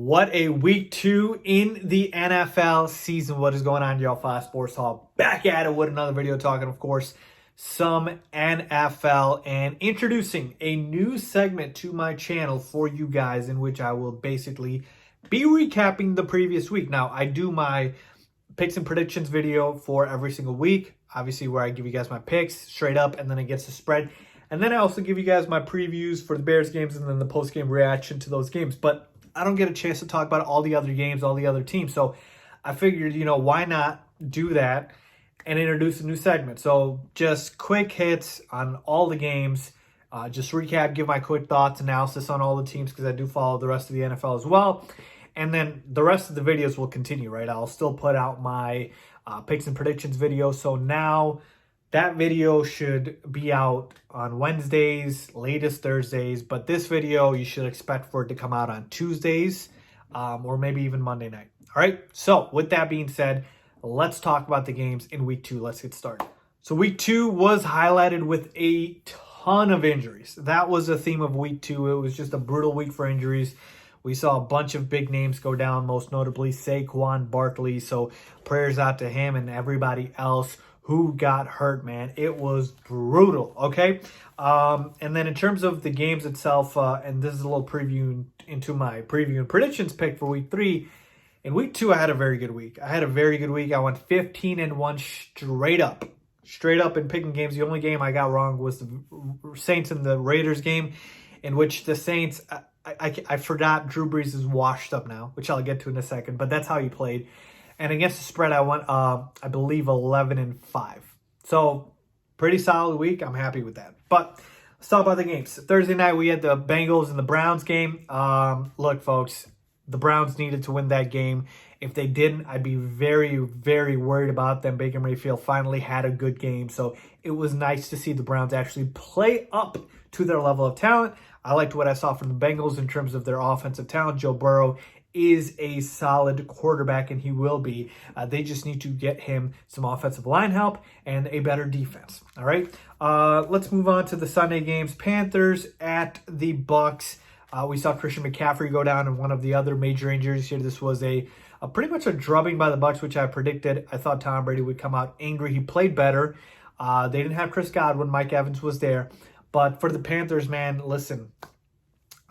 What a week 2 in the NFL season. What is going on, y'all? FaizSportsTalk back at it with another video talking, of course, some NFL and introducing a new segment to my channel for you guys in which I will basically be recapping the previous week. Now, I do my picks and predictions video for every single week, obviously where I give you guys my picks straight up and then against the spread. And then I also give you guys my previews for the Bears games and then the post-game reaction to those games. But I don't get a chance to talk about all the other games, all the other teams. So I figured, why not do that and introduce a new segment? So just quick hits on all the games. Just recap, give my quick thoughts, analysis on all the teams because I do follow the rest of the NFL as well. And then the rest of the videos will continue, right? I'll still put out my picks and predictions video. So now that video should be out on Wednesdays, latest Thursdays. But this video, you should expect for it to come out on Tuesdays or maybe even Monday night. All right. So with that being said, let's talk about the games in week 2. Let's get started. So week 2 was highlighted with a ton of injuries. That was the theme of week 2. It was just a brutal week for injuries. We saw a bunch of big names go down, most notably Saquon Barkley. So prayers out to him and everybody else who got hurt, man. It was brutal, okay? And then in terms of the games itself, and this is a little preview into my preview and predictions pick for week 3. In week 2, I had a very good week. I went 15-1 straight up in picking games. The only game I got wrong was the Saints and the Raiders game, in which the Saints, I forgot Drew Brees is washed up now, which I'll get to in a second, but that's how he played. And against the spread, I went, I believe, 11-5. So, pretty solid week. I'm happy with that. But let's talk about the games. Thursday night, we had the Bengals and the Browns game. Look, folks, the Browns needed to win that game. If they didn't, I'd be very, very worried about them. Baker Mayfield finally had a good game. So, it was nice to see the Browns actually play up to their level of talent. I liked what I saw from the Bengals in terms of their offensive talent. Joe Burrow is a solid quarterback, and he will be. They just need to get him some offensive line help and a better defense. All right, let's move on to the Sunday games. Panthers at the Bucks. We saw Christian McCaffrey go down in one of the other major injuries here. This was a pretty much a drubbing by the Bucks, which I predicted. I thought Tom Brady would come out angry. He played better. They didn't have Chris Godwin. Mike Evans was there. But for the Panthers, man, listen,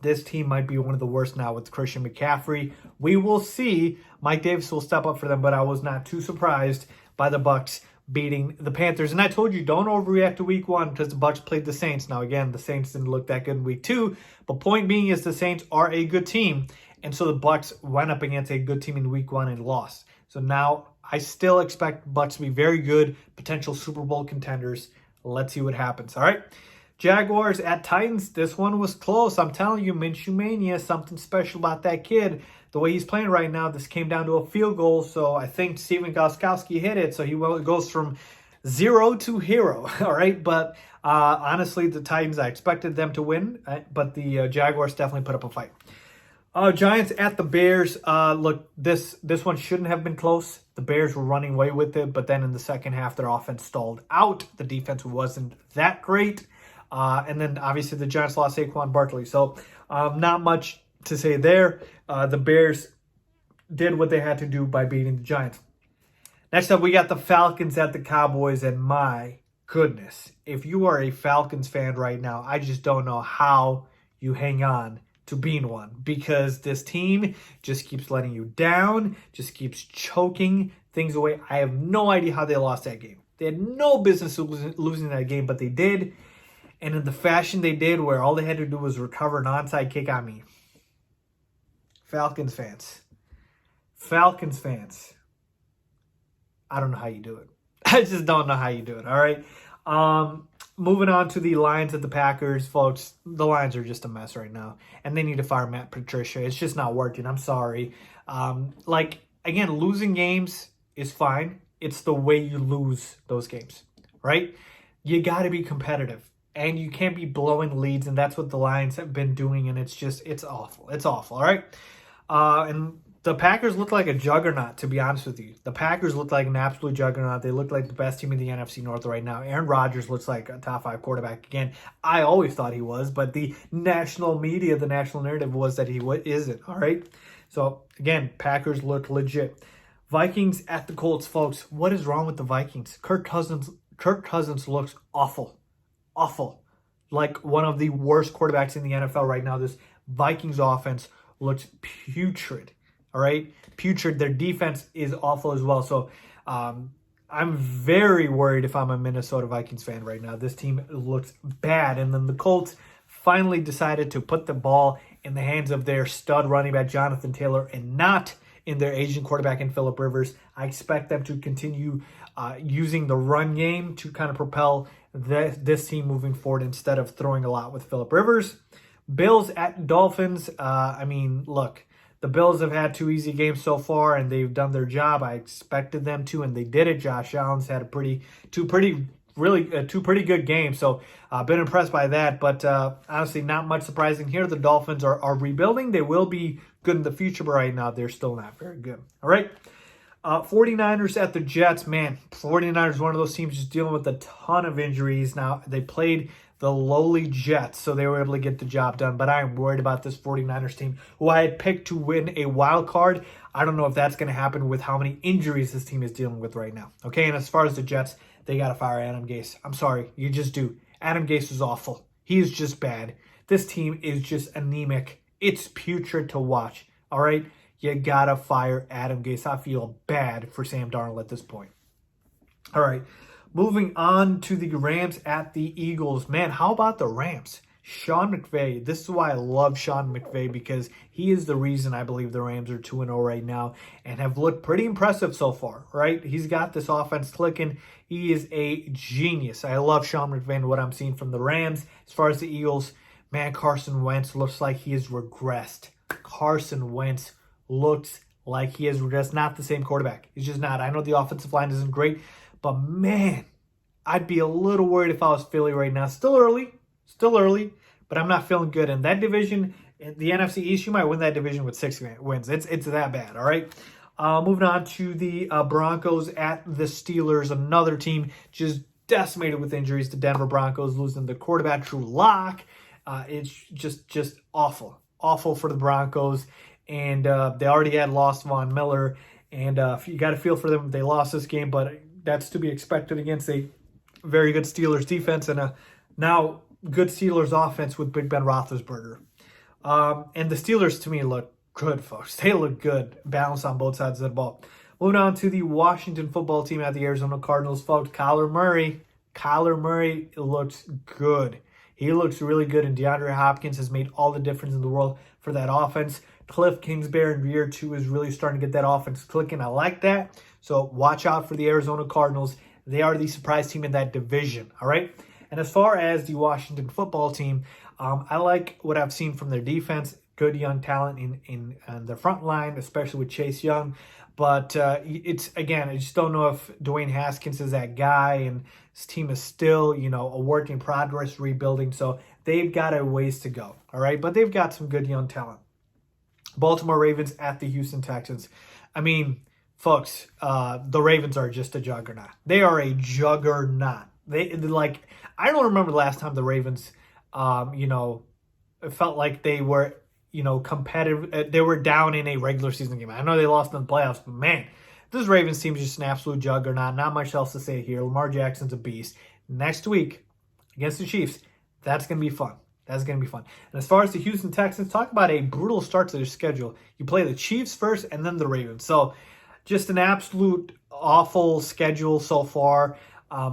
this team might be one of the worst now with Christian McCaffrey. We will see. Mike Davis will step up for them, but I was not too surprised by the Bucks beating the Panthers. And I told you, don't overreact to week 1 because the Bucks played the Saints. Now, again, the Saints didn't look that good in week 2. But point being is the Saints are a good team. And so the Bucks went up against a good team in week 1 and lost. So now I still expect Bucks to be very good, potential Super Bowl contenders. Let's see what happens. All right. Jaguars at Titans. This one was close. I'm telling you, Minshew Mania, something special about that kid. The way he's playing right now, this came down to a field goal. So I think Steven Gostkowski hit it. So he goes from 0 to hero. All right. But honestly, the Titans, I expected them to win. But the Jaguars definitely put up a fight. Giants at the Bears. Look, this one shouldn't have been close. The Bears were running away with it. But then in the second half, their offense stalled out. The defense wasn't that great. And then, obviously, the Giants lost Saquon Barkley. So, not much to say there. The Bears did what they had to do by beating the Giants. Next up, we got the Falcons at the Cowboys. And my goodness, if you are a Falcons fan right now, I just don't know how you hang on to being one. Because this team just keeps letting you down, just keeps choking things away. I have no idea how they lost that game. They had no business losing that game, but they did. And in the fashion they did, where all they had to do was recover an onside kick on me. Falcons fans. I don't know how you do it. I just don't know how you do it, all right? Moving on to the Lions at the Packers, folks. The Lions are just a mess right now. And they need to fire Matt Patricia. It's just not working. I'm sorry. Again, losing games is fine. It's the way you lose those games, right? You got to be competitive. And you can't be blowing leads, and that's what the Lions have been doing, and it's awful. It's awful, all right? And the Packers look like a juggernaut, to be honest with you. The Packers look like an absolute juggernaut. They look like the best team in the NFC North right now. Aaron Rodgers looks like a top 5 quarterback again. I always thought he was, but the national media, the national narrative was that he isn't, all right? So, again, Packers look legit. Vikings at the Colts, folks. What is wrong with the Vikings? Kirk Cousins looks awful. Awful. Like one of the worst quarterbacks in the NFL right now. This Vikings offense looks putrid. All right? Putrid. Their defense is awful as well. So I'm very worried if I'm a Minnesota Vikings fan right now. This team looks bad. And then the Colts finally decided to put the ball in the hands of their stud running back, Jonathan Taylor, and not in their Asian quarterback in Phillip Rivers. I expect them to continue using the run game to kind of propel this team moving forward instead of throwing a lot with Phillip Rivers. Bills at Dolphins. I mean, look, the Bills have had 2 easy games so far, and they've done their job. I expected them to, and they did it. Josh Allen's had two pretty good games, so I've been impressed by that. But honestly, not much surprising here. The Dolphins are rebuilding. They will be good in the future, but right now they're still not very good. All right. 49ers at the Jets. Man, 49ers, one of those teams just dealing with a ton of injuries. Now, they played the lowly Jets, so they were able to get the job done. But I am worried about this 49ers team, who I had picked to win a wild card. I don't know if that's going to happen with how many injuries this team is dealing with right now. Okay, and as far as the Jets, they got to fire Adam Gase. I'm sorry, you just do. Adam Gase is awful. He is just bad. This team is just anemic. It's putrid to watch, all right? You got to fire Adam Gase. I feel bad for Sam Darnold at this point. All right, moving on to the Rams at the Eagles. Man, how about the Rams? Sean McVay. This is why I love Sean McVay, because he is the reason I believe the Rams are 2-0 right now and have looked pretty impressive so far, right? He's got this offense clicking. He is a genius. I love Sean McVay and what I'm seeing from the Rams. As far as the Eagles, man, Carson Wentz looks like he has regressed. Carson Wentz looks like he has regressed. Not the same quarterback. He's just not. I know the offensive line isn't great, but man, I'd be a little worried if I was Philly right now. Still early, but I'm not feeling good. In that division, the NFC East, you might win that division with 6 wins. It's that bad, all right? Moving on to the Broncos at the Steelers. Another team just decimated with injuries. The Denver Broncos losing the quarterback, Drew Lock. It's just awful. Awful for the Broncos. And they already had lost Von Miller. And you got to feel for them. They lost this game, but that's to be expected against a very good Steelers defense and a now good Steelers offense with Big Ben Roethlisberger. And the Steelers, to me, look good, folks. They look good. Balanced on both sides of the ball. Moving on to the Washington football team at the Arizona Cardinals, folks. Kyler Murray looks good. He looks really good, and DeAndre Hopkins has made all the difference in the world for that offense. Cliff Kingsbury in year 2 is really starting to get that offense clicking. I like that. So watch out for the Arizona Cardinals. They are the surprise team in that division, all right? And as far as the Washington football team, I like what I've seen from their defense. Good young talent in the front line, especially with Chase Young. But it's, again, I just don't know if Dwayne Haskins is that guy, and his team is still, a work in progress, rebuilding. So they've got a ways to go, all right? But they've got some good young talent. Baltimore Ravens at the Houston Texans. I mean, folks, the Ravens are just a juggernaut. They are a juggernaut. I don't remember the last time the Ravens, it felt like they were, competitive. They were down in a regular season game. I know they lost in the playoffs, but man, this Ravens team is just an absolute juggernaut. Not much else to say here. Lamar Jackson's a beast. Next week against the Chiefs, that's going to be fun. That's going to be fun. And as far as the Houston Texans, talk about a brutal start to their schedule. You play the Chiefs first and then the Ravens. So just an absolute awful schedule so far.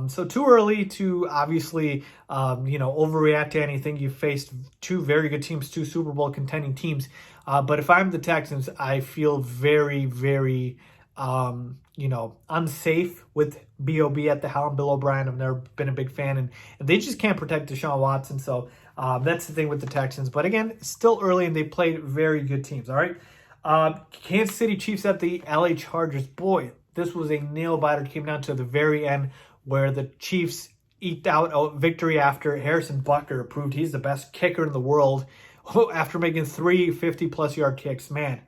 So too early to obviously, overreact to anything. You faced 2 very good teams, 2 Super Bowl contending teams. But if I'm the Texans, I feel very, very, unsafe with B.O.B. at the helm. Bill O'Brien, I've never been a big fan. And they just can't protect Deshaun Watson. So that's the thing with the Texans. But again, it's still early and they played very good teams. All right. Kansas City Chiefs at the LA Chargers. Boy, this was a nail biter. It came down to the very end where the Chiefs eked out a victory after Harrison Butker proved he's the best kicker in the world after making 3 50-plus yard kicks. Man,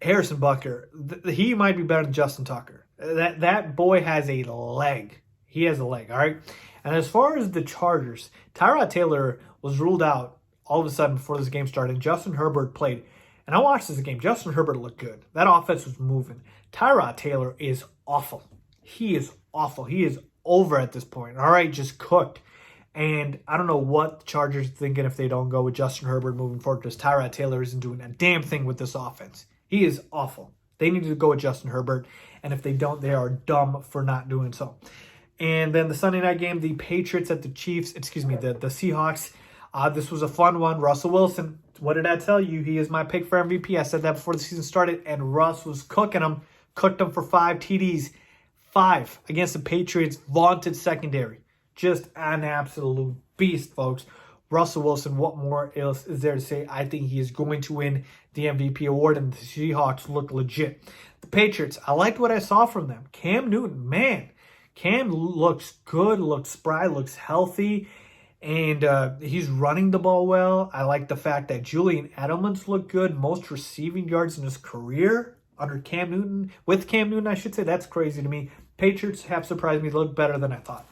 Harrison Butker, he might be better than Justin Tucker. That boy has a leg. He has a leg, all right? And as far as the Chargers, Tyrod Taylor was ruled out all of a sudden before this game started. Justin Herbert played. And I watched this game. Justin Herbert looked good. That offense was moving. Tyrod Taylor is awful. He is awful. He is over at this point. All right, just cooked. And I don't know what the Chargers are thinking if they don't go with Justin Herbert moving forward, because Tyrod Taylor isn't doing a damn thing with this offense. He is awful. They need to go with Justin Herbert. And if they don't, they are dumb for not doing so. And then the Sunday night game, the Patriots at the Chiefs, the Seahawks. This was a fun one. Russell Wilson, what did I tell you? He is my pick for MVP. I said that before the season started, and Russ was cooking them. Cooked them for 5 TDs. 5 against the Patriots' vaunted secondary. Just an absolute beast, folks. Russell Wilson, what more else is there to say? I think he is going to win the MVP award, and the Seahawks look legit. The Patriots, I liked what I saw from them. Cam Newton, man. Cam looks good, looks spry, looks healthy, and he's running the ball well. I like the fact that Julian Edelman's looked good, most receiving yards in his career under Cam Newton. With Cam Newton, I should say. That's crazy to me. Patriots have surprised me. They look better than I thought.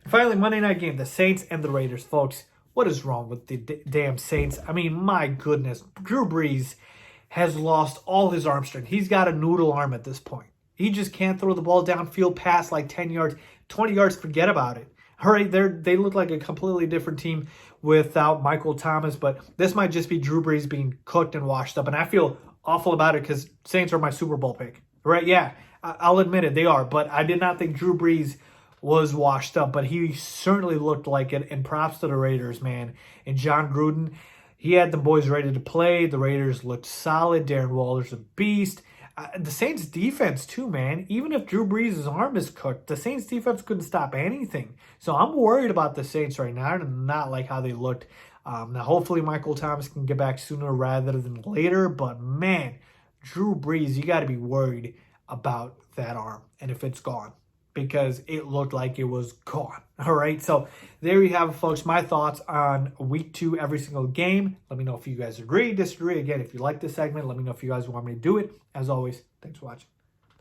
And finally, Monday night game, the Saints and the Raiders. Folks, what is wrong with the damn Saints? I mean, my goodness. Drew Brees has lost all his arm strength. He's got a noodle arm at this point. He just can't throw the ball downfield past like 10 yards, 20 yards, forget about it. All right, they look like a completely different team without Michael Thomas, but this might just be Drew Brees being cooked and washed up, and I feel awful about it because Saints are my Super Bowl pick. Right, yeah, I'll admit it, they are, but I did not think Drew Brees was washed up, but he certainly looked like it, and props to the Raiders, man. And John Gruden, he had the boys ready to play. The Raiders looked solid. Darren Waller's a beast. The Saints defense too, man. Even if Drew Brees' arm is cooked, the Saints defense couldn't stop anything. So I'm worried about the Saints right now. I do not like how they looked. Now, hopefully Michael Thomas can get back sooner rather than later. But, man, Drew Brees, you got to be worried about that arm and if it's gone, because it looked like it was gone. All right, so there you have it, folks. My thoughts on week 2, every single game. Let me know if you guys agree, disagree. Again, if you like this segment, let me know if you guys want me to do it. As always, thanks for watching.